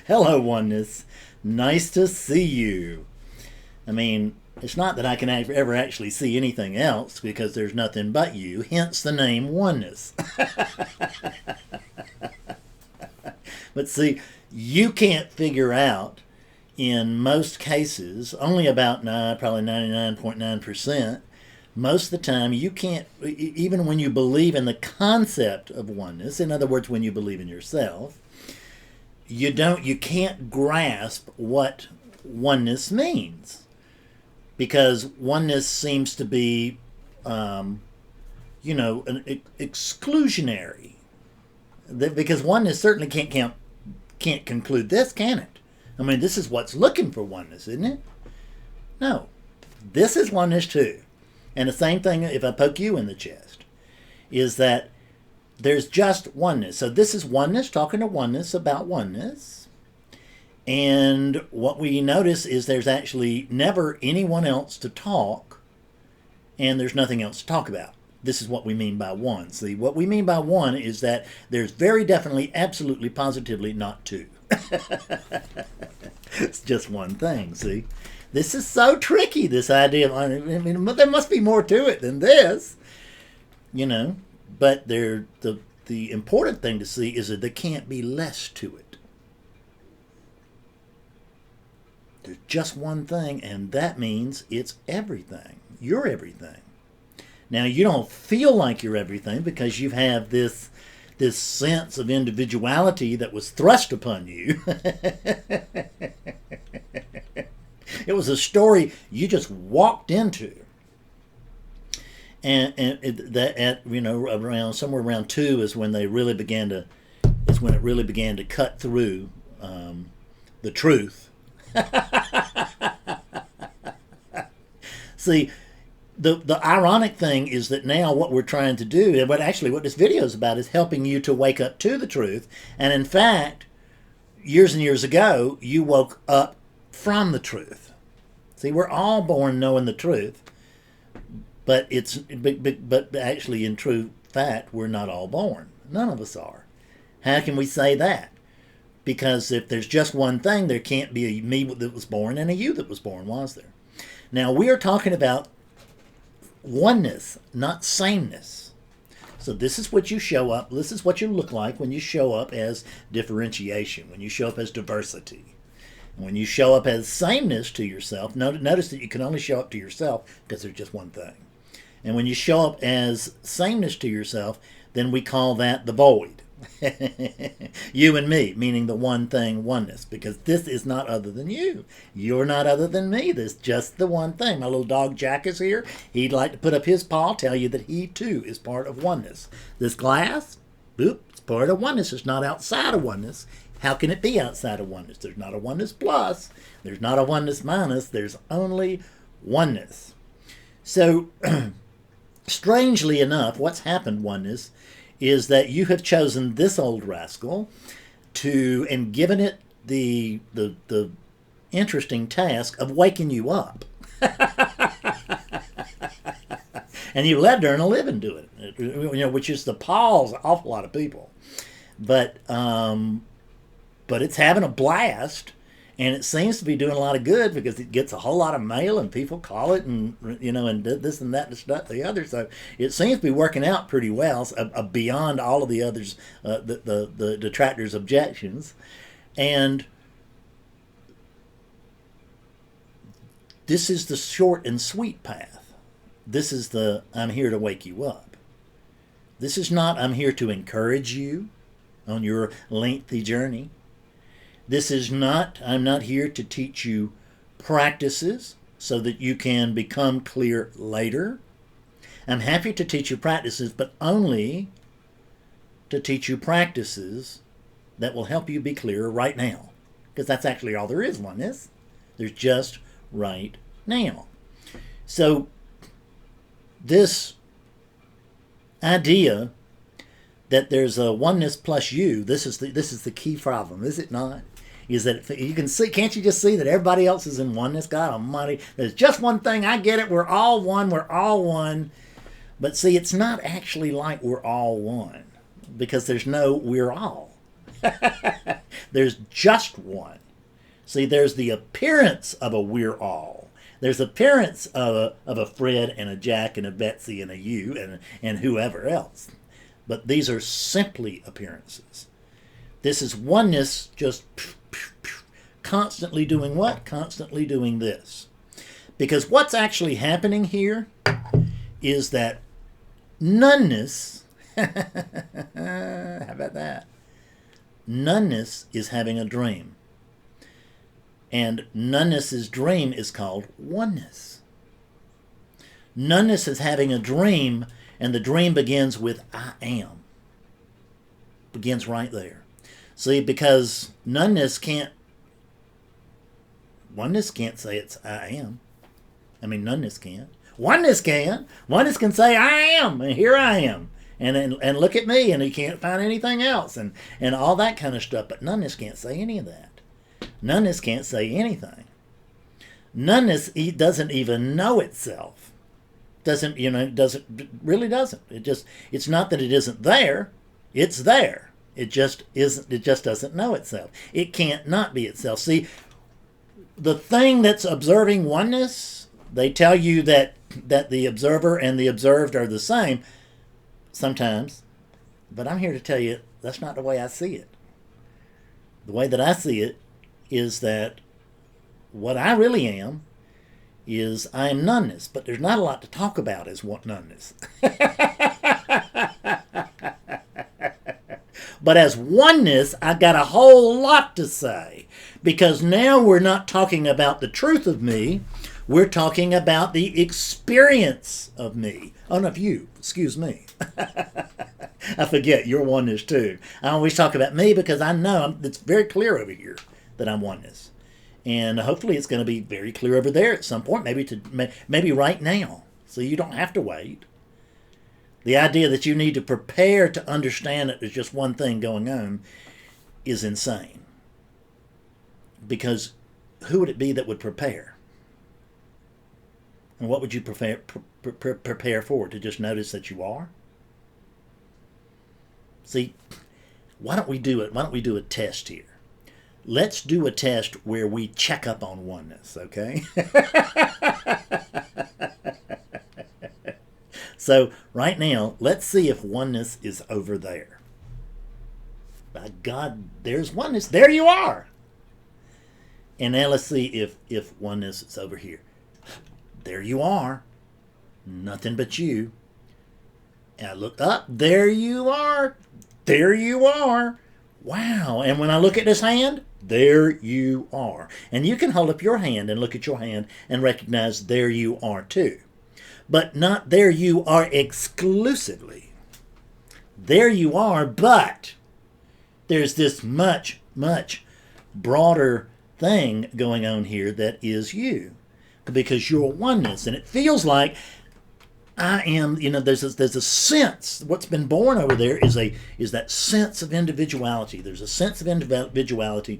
Hello, Oneness. Nice to see you. I mean, it's not that I can ever actually see anything else because there's nothing but you, hence the name Oneness. But see, you can't figure out, in most cases, only about probably 99.9%, most of the time you can't, even when you believe in the concept of oneness, in other words, when you believe in yourself, you can't grasp what oneness means, because oneness seems to be exclusionary, because oneness certainly can't conclude this, can it? I mean, this is what's looking for oneness, isn't it? No, this is oneness too. And the same thing, if I poke you in the chest, is that there's just oneness. So this is oneness talking to oneness about oneness. And what we notice is there's actually never anyone else to talk, and there's nothing else to talk about. This is what we mean by one. See, what we mean by one is that there's very definitely, absolutely, positively not two. It's just one thing, see? This is so tricky, this idea. I mean, there must be more to it than this, But the important thing to see is that there can't be less to it. There's just one thing, and that means it's everything. You're everything. Now, you don't feel like you're everything because you have this sense of individuality that was thrust upon you. It was a story you just walked into. And around somewhere around 2 is when it really began to cut through the truth. See, the ironic thing is that now what we're trying to do, and what this video is about, is helping you to wake up to the truth. And in fact, years and years ago, you woke up from the truth. See, we're all born knowing the truth, but actually, in true fact, we're not all born. None of us are. How can we say that? Because if there's just one thing, there can't be a me that was born and a you that was born, was there? Now, we are talking about oneness, not sameness. So this is what you show up, this is what you look like when you show up as differentiation, when you show up as diversity. And when you show up as sameness to yourself, notice that you can only show up to yourself because there's just one thing. And when you show up as sameness to yourself, then we call that the void. You and me, meaning the one thing, oneness, because this is not other than you. You're not other than me. There's just the one thing. My little dog Jack is here. He'd like to put up his paw, tell you that he too is part of oneness. This glass, it's part of oneness. It's not outside of oneness. How can it be outside of oneness? There's not a oneness plus. There's not a oneness minus. There's only oneness. So, strangely enough, what's happened, oneness, is that you have chosen this old rascal and given it the interesting task of waking you up. And you let her earn a living doing it, which is the pause an awful lot of people. But it's having a blast, and it seems to be doing a lot of good because it gets a whole lot of mail and people call it and this and that and stuff the other. So it seems to be working out pretty well, beyond all of the others, the detractors' objections. And this is the short and sweet path. This is the I'm here to wake you up. This is not I'm here to encourage you on your lengthy journey. This is not, I'm not here to teach you practices so that you can become clear later. I'm happy to teach you practices, but only to teach you practices that will help you be clearer right now. Because that's actually all there is, oneness. There's just right now. So this idea that there's a oneness plus you, this is the key problem, is it not? Is that you can see, can't you just see that everybody else is in oneness? God almighty, there's just one thing, I get it, we're all one. But see, it's not actually like we're all one. because there's no we're all. There's just one. See, there's the appearance of a we're all. There's appearance of a Fred and a Jack and a Betsy and a you and whoever else. But these are simply appearances. This is oneness, just constantly doing what? Constantly doing this. Because what's actually happening here is that noneness, how about that? Noneness is having a dream. And noneness's dream is called oneness. Noneness is having a dream, and the dream begins with I am. Begins right there. See, because oneness can't say it's I am. I mean, noneness can't. Oneness can. Oneness can say I am, and here I am. And look at me, and he can't find anything else, and all that kind of stuff. But noneness can't say any of that. Noneness can't say anything. Noneness doesn't even know itself. Really doesn't. It's not that it isn't there. It's there. It just isn't. It just doesn't know itself. It can't not be itself. See, the thing that's observing oneness, they tell you that the observer and the observed are the same sometimes, but I'm here to tell you that's not the way I see it. The way that I see it is that what I really am is I am noneness, but there's not a lot to talk about as what noneness. But as oneness, I got a whole lot to say, because now we're not talking about the truth of me, we're talking about the experience of me. Oh, no, of you, excuse me. I forget, you're oneness too. I always talk about me because I know it's very clear over here that I'm oneness. And hopefully it's going to be very clear over there at some point, maybe right now, so you don't have to wait. The idea that you need to prepare to understand that there's just one thing going on is insane. Because who would it be that would prepare? And what would you prepare for? To just notice that you are? See, why don't we do it? Why don't we do a test here? Let's do a test where we check up on oneness, okay? So right now, let's see if oneness is over there. By God, there's oneness. There you are. And now let's see if oneness is over here. There you are. Nothing but you. And I look up. There you are. There you are. Wow. And when I look at this hand, there you are. And you can hold up your hand and look at your hand and recognize there you are too. But not there you are exclusively. There you are, but there's this much, much broader thing going on here that is you. Because you're oneness. And it feels like I am, there's a sense. What's been born over there is that sense of individuality. There's a sense of individuality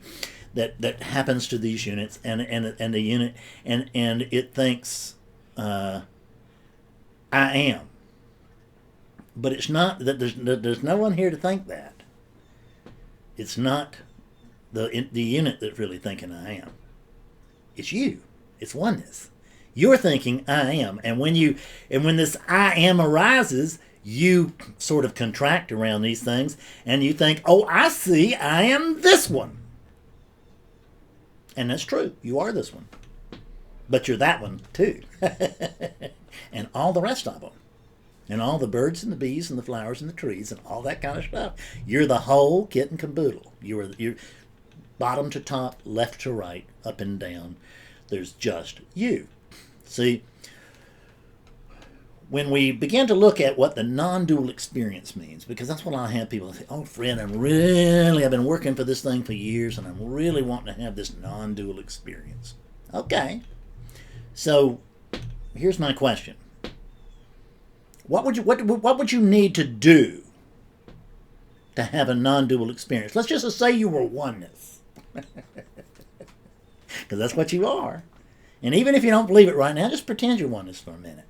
that happens to these units, and the unit and it thinks I am. But it's not that there's no one here to think that. It's not the unit that's really thinking I am. It's you. It's oneness. You're thinking I am, and when this I am arises, you sort of contract around these things, and you think, oh, I see, I am this one. And that's true. You are this one. But you're that one too. And all the rest of them. And all the birds and the bees and the flowers and the trees and all that kind of stuff. You're the whole kit and caboodle. You're bottom to top, left to right, up and down. There's just you. See, when we begin to look at what the non-dual experience means, because that's what I have people say, oh, Fred, I've been working for this thing for years, and I'm really wanting to have this non-dual experience. Okay. So, here's my question. What would you need to do to have a non-dual experience? Let's just say you were oneness. Because that's what you are. And even if you don't believe it right now, just pretend you're oneness for a minute.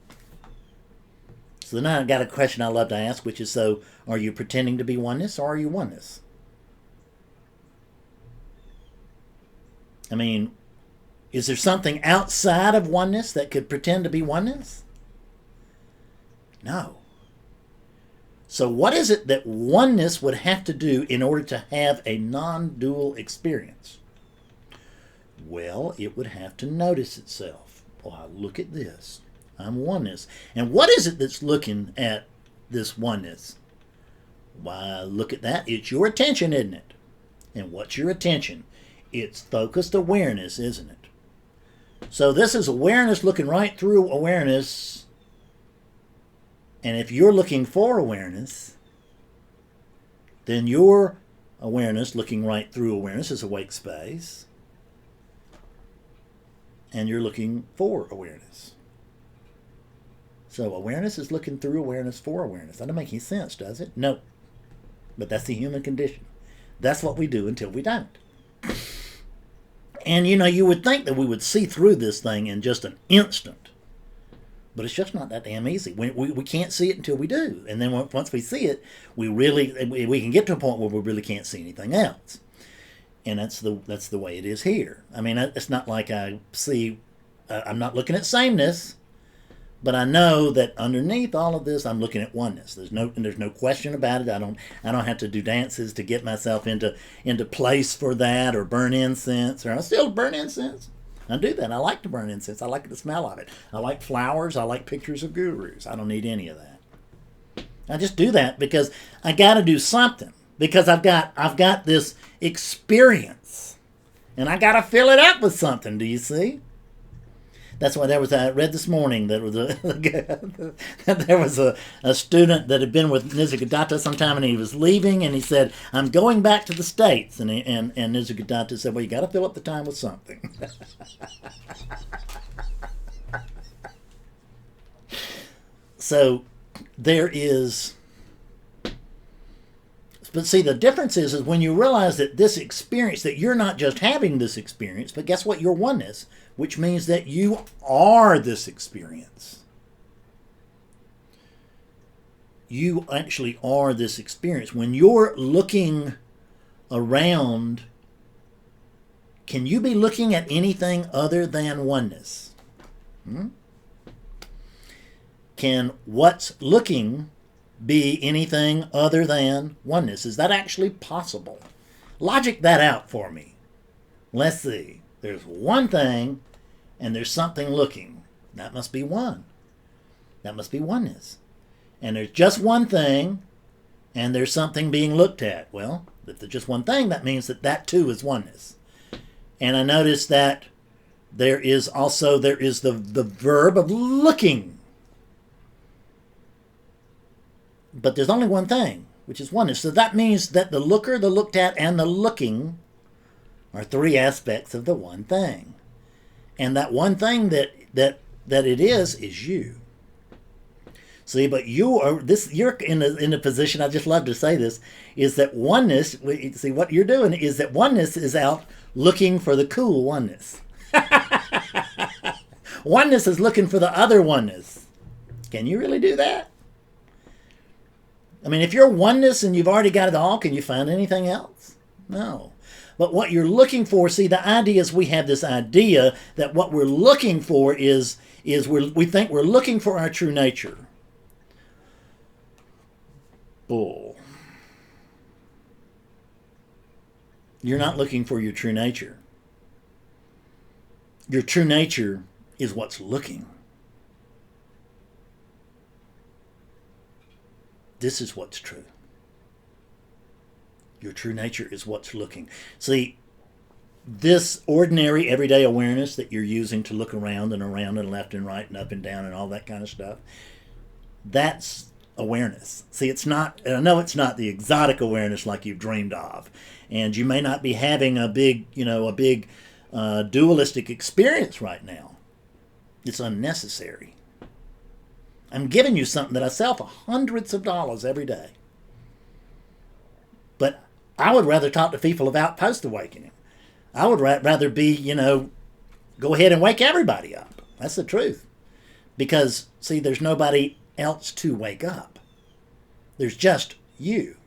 So then I got a question I love to ask, which is, so are you pretending to be oneness, or are you oneness? I mean, is there something outside of oneness that could pretend to be oneness? No. So what is it that oneness would have to do in order to have a non-dual experience? Well, it would have to notice itself. Oh, look at this. I'm oneness. And what is it that's looking at this oneness? Why, look at that. It's your attention, isn't it? And what's your attention? It's focused awareness, isn't it? So this is awareness looking right through awareness. And if you're looking for awareness, then your awareness looking right through awareness is awake space. And you're looking for awareness. So awareness is looking through awareness for awareness. That doesn't make any sense, does it? No. But that's the human condition. That's what we do until we don't. And, you would think that we would see through this thing in just an instant. But it's just not that damn easy. We can't see it until we do. And then once we see it, we can get to a point where we really can't see anything else. And that's the way it is here. I mean, it's not like I see, I'm not looking at sameness, but I know that underneath all of this, I'm looking at oneness. There's no question about it. I don't have to do dances to get myself into place for that, or burn incense. Or I still burn incense. I do that. I like to burn incense. I like the smell of it. I like flowers. I like pictures of gurus. I don't need any of that. I just do that because I got to do something. Because I've got this experience, and I got to fill it up with something. Do you see? That's why I read this morning that there was a student that had been with Nisargadatta sometime, and he was leaving, and he said, "I'm going back to the States." And Nisargadatta said, "Well, you got to fill up the time with something." So there is. But see, the difference is when you realize that this experience, that you're not just having this experience, but guess what? You're oneness, which means that you are this experience. You actually are this experience. When you're looking around, can you be looking at anything other than oneness? Can what's looking be anything other than oneness? Is that actually possible? Logic that out for me. Let's see. There's one thing, and there's something looking. That must be one. That must be oneness. And there's just one thing, and there's something being looked at. Well, if there's just one thing, that means that too is oneness. And I notice that there is the verb of looking. But there's only one thing, which is oneness. So that means that the looker, the looked at, and the looking are three aspects of the one thing. And that one thing that it is you. See, but you're in a position, I just love to say this, is that oneness, see what you're doing is that oneness is out looking for the cool oneness. Oneness is looking for the other oneness. Can you really do that? I mean, if you're oneness and you've already got it all, can you find anything else? No. But what you're looking for, see, the idea is we have this idea that what we're looking for is we think we're looking for our true nature. Bull. You're not looking for your true nature. Your true nature is what's looking. This is what's true. Your true nature is what's looking. See, this ordinary everyday awareness that you're using to look around and left and right and up and down and all that kind of stuff, that's awareness. See, it's not, and I know it's not the exotic awareness like you've dreamed of. And you may not be having a big dualistic experience right now. It's unnecessary. I'm giving you something that I sell for hundreds of dollars every day. But I would rather talk to people about post-awakening. I would rather be, go ahead and wake everybody up. That's the truth. Because, see, there's nobody else to wake up. There's just you.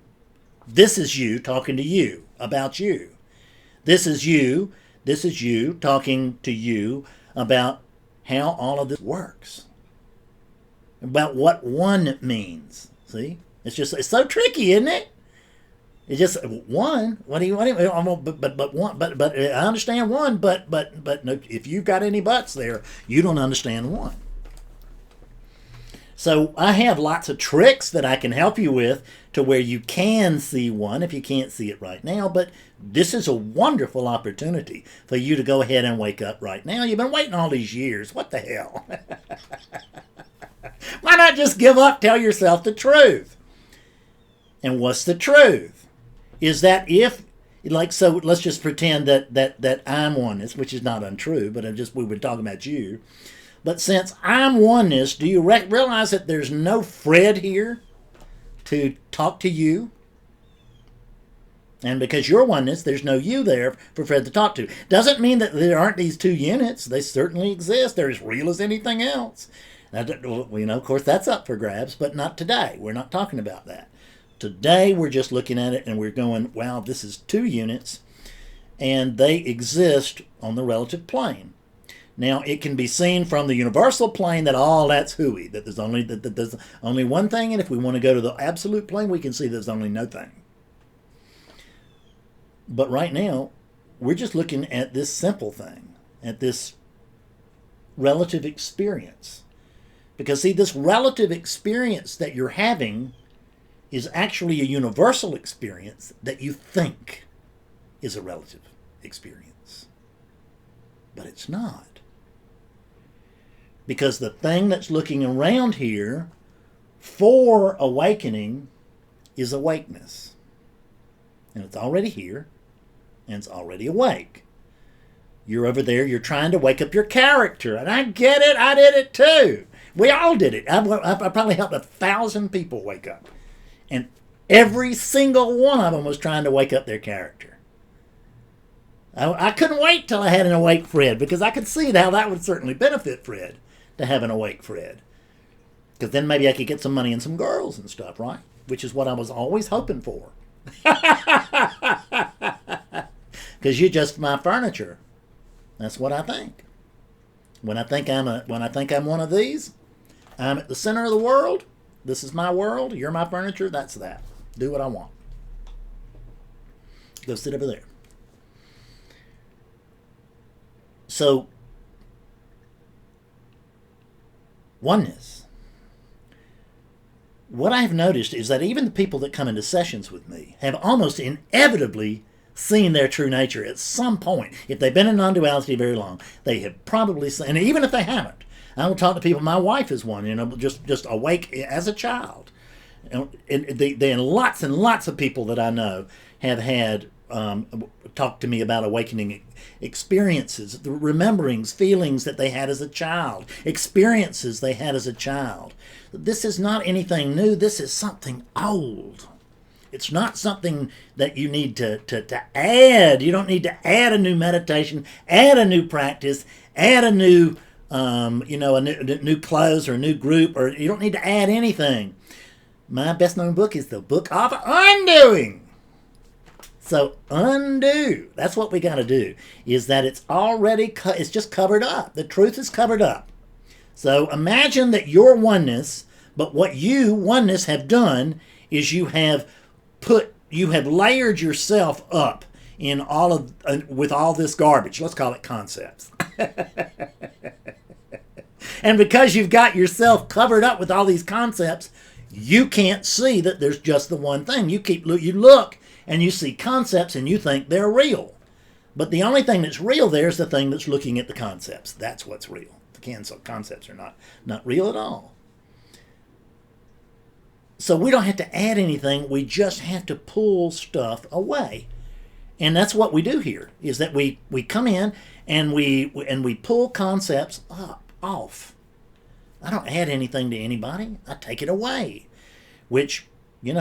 This is you talking to you about you. This is you talking to you about how all of this works. About what one means. See? It's so tricky, isn't it? It's just one. What do you but I understand one, but no, if you've got any buts there, you don't understand one. So I have lots of tricks that I can help you with to where you can see one if you can't see it right now. But this is a wonderful opportunity for you to go ahead and wake up right now. You've been waiting all these years. What the hell? Why not just give up? Tell yourself the truth. And what's the truth? Is that so let's just pretend that I'm oneness, which is not untrue, but we were talking about you. But since I'm oneness, do you realize that there's no Fred here to talk to you? And because you're oneness, there's no you there for Fred to talk to. Doesn't mean that there aren't these two units. They certainly exist. They're as real as anything else. Of course, that's up for grabs, but not today. We're not talking about that. Today, we're just looking at it and we're going, wow, this is two units, and they exist on the relative plane. Now, it can be seen from the universal plane that that's hooey, that there's only one thing, and if we want to go to the absolute plane, we can see there's only no thing. But right now, we're just looking at this simple thing, at this relative experience. Because, see, this relative experience that you're having is actually a universal experience that you think is a relative experience. But it's not. Because the thing that's looking around here for awakening is awakeness. And it's already here, and it's already awake. You're over there, you're trying to wake up your character. And I get it, I did it too. We all did it. I probably helped 1,000 people wake up. And every single one of them was trying to wake up their character. I couldn't wait till I had an awake Fred, because I could see how that would certainly benefit Fred, to have an awake Fred. Because then maybe I could get some money and some girls and stuff, right? Which is what I was always hoping for. Because you're just my furniture. That's what I think. When I think I'm one of these, I'm at the center of the world. This is my world. You're my furniture. That's that. Do what I want. Go sit over there. So, oneness. What I've noticed is that even the people that come into sessions with me have almost inevitably seen their true nature at some point. If they've been in non-duality very long, they have probably seen, and even if they haven't, I will talk to people. My wife is one, just awake as a child. And lots and lots of people that I know have had talked to me about awakening experiences, the rememberings, feelings that they had as a child, experiences they had as a child. This is not anything new. This is something old. It's not something that you need to add. You don't need to add a new meditation, add a new practice, add a new, a new clothes or a new group, or you don't need to add anything. My best-known book is the Book of Undoing. So undo. That's what we got to do. Is that it's already it's just covered up. The truth is covered up. So imagine that you're oneness, but what you oneness have done is you have layered yourself up in with all this garbage. Let's call it concepts. And because you've got yourself covered up with all these concepts, you can't see that there's just the one thing. You look and you see concepts and you think they're real. But the only thing that's real there is the thing that's looking at the concepts. That's what's real. The concepts are not real at all. So we don't have to add anything. We just have to pull stuff away. And that's what we do here, is that we come in and we pull concepts off. I don't add anything to anybody. I take it away. Which, even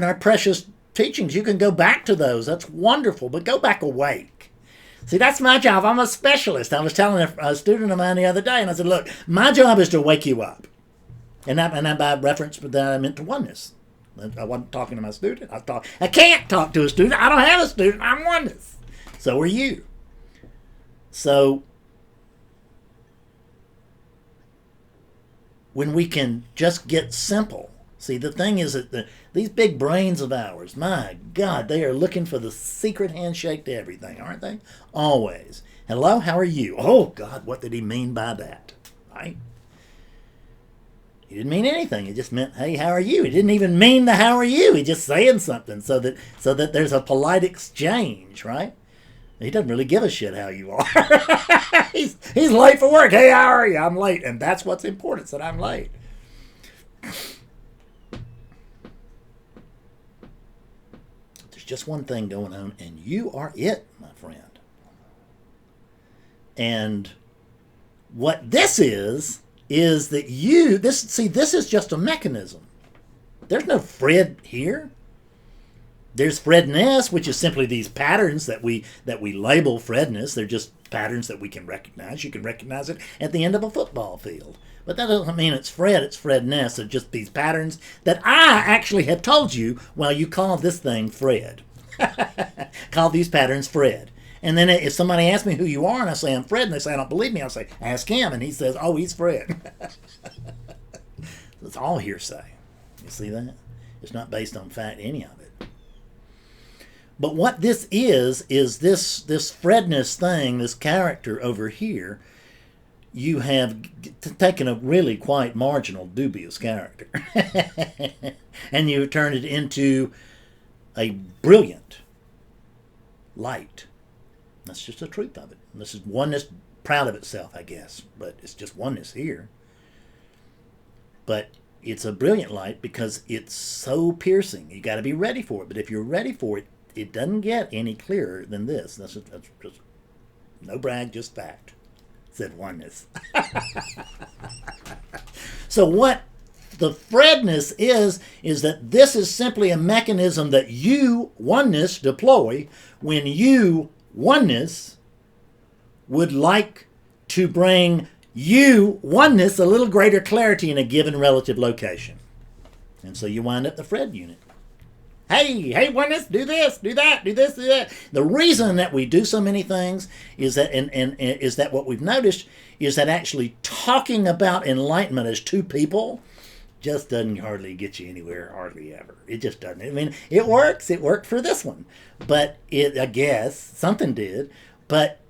our precious teachings, you can go back to those. That's wonderful, but go back awake. See, that's my job. I'm a specialist. I was telling a student of mine the other day, and I said, look, my job is to wake you up. And by reference, that I meant to oneness. I wasn't talking to my student. I can't talk to a student. I don't have a student. I'm oneness. So are you. So when we can just get simple. See, the thing is that these big brains of ours, my God, they are looking for the secret handshake to everything, aren't they? Always. Hello, how are you? Oh, God, what did he mean by that? Right? He didn't mean anything. It just meant, hey, how are you? He didn't even mean the how are you. He's just saying something so that there's a polite exchange, right? He doesn't really give a shit how you are. he's late for work. Hey, how are you? I'm late. And that's what's important, that I'm late. There's just one thing going on, and you are it, my friend. And what this is that this is just a mechanism. There's no Fred here. There's Fredness, which is simply these patterns that we label Fredness. They're just patterns that we can recognize. You can recognize it at the end of a football field. But that doesn't mean it's Fred, it's Fredness. They're just these patterns that I actually have told you, well, you call this thing Fred. Call these patterns Fred. And then if somebody asks me who you are, and I say I'm Fred, and they say I don't believe me, I'll say, ask him. And he says, oh, he's Fred. It's all hearsay. You see that? It's not based on fact, any of it. But what this is this Fredness thing, this character over here, you have taken a really quite marginal, dubious character. And you turn it into a brilliant light. That's just the truth of it. This is oneness, proud of itself, I guess. But it's just oneness here. But it's a brilliant light because it's so piercing. You got to be ready for it. But if you're ready for it, it doesn't get any clearer than this. That's just no brag, just fact. Said oneness. So what the Fredness is that this is simply a mechanism that you, oneness, deploy when you, oneness, would like to bring you, oneness, a little greater clarity in a given relative location. And so you wind up the Fred unit. Hey, oneness, do this, do that, do this, do that. The reason that we do so many things is that, and is that what we've noticed is that actually talking about enlightenment as two people just doesn't hardly get you anywhere, hardly ever. It just doesn't. I mean, it works. It worked for this one. But I guess, something did. But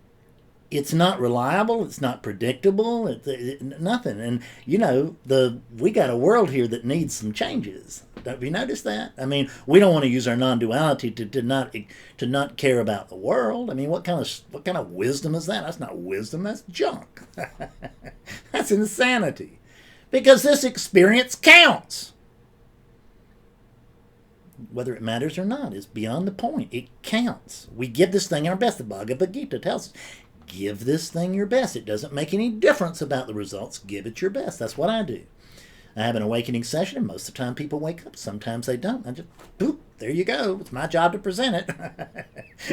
it's not reliable. It's not predictable. Nothing. And, we got a world here that needs some changes. Don't you notice that? I mean, we don't want to use our non-duality to not care about the world. I mean, what kind of wisdom is that? That's not wisdom. That's junk. That's insanity. Because this experience counts. Whether it matters or not is beyond the point. It counts. We give this thing our best. The Bhagavad Gita tells us, give this thing your best. It doesn't make any difference about the results. Give it your best. That's what I do. I have an awakening session, and most of the time people wake up. Sometimes they don't. I just, boop, there you go. It's my job to present it.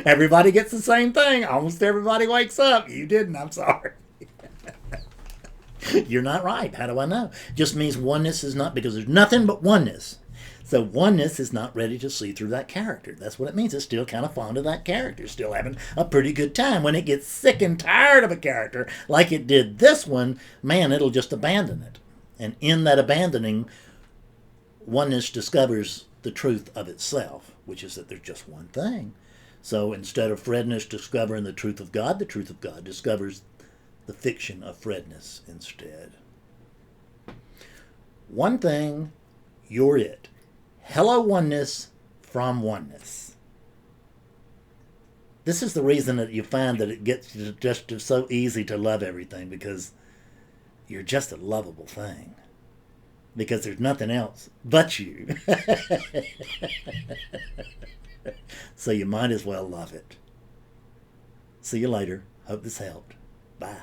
Everybody gets the same thing. Almost everybody wakes up. You didn't. I'm sorry. You're not right. How do I know? Just means oneness is not, because there's nothing but oneness. So oneness is not ready to see through that character. That's what it means. It's still kind of fond of that character. Still having a pretty good time. When it gets sick and tired of a character, like it did this one, man, it'll just abandon it. And in that abandoning, oneness discovers the truth of itself, which is that there's just one thing. So instead of Fredness discovering the truth of God discovers the fiction of Fredness instead. One thing, you're it. Hello, oneness from oneness. This is the reason that you find that it gets just so easy to love everything, because you're just a lovable thing. Because there's nothing else but you. So you might as well love it. See you later. Hope this helped. Bye.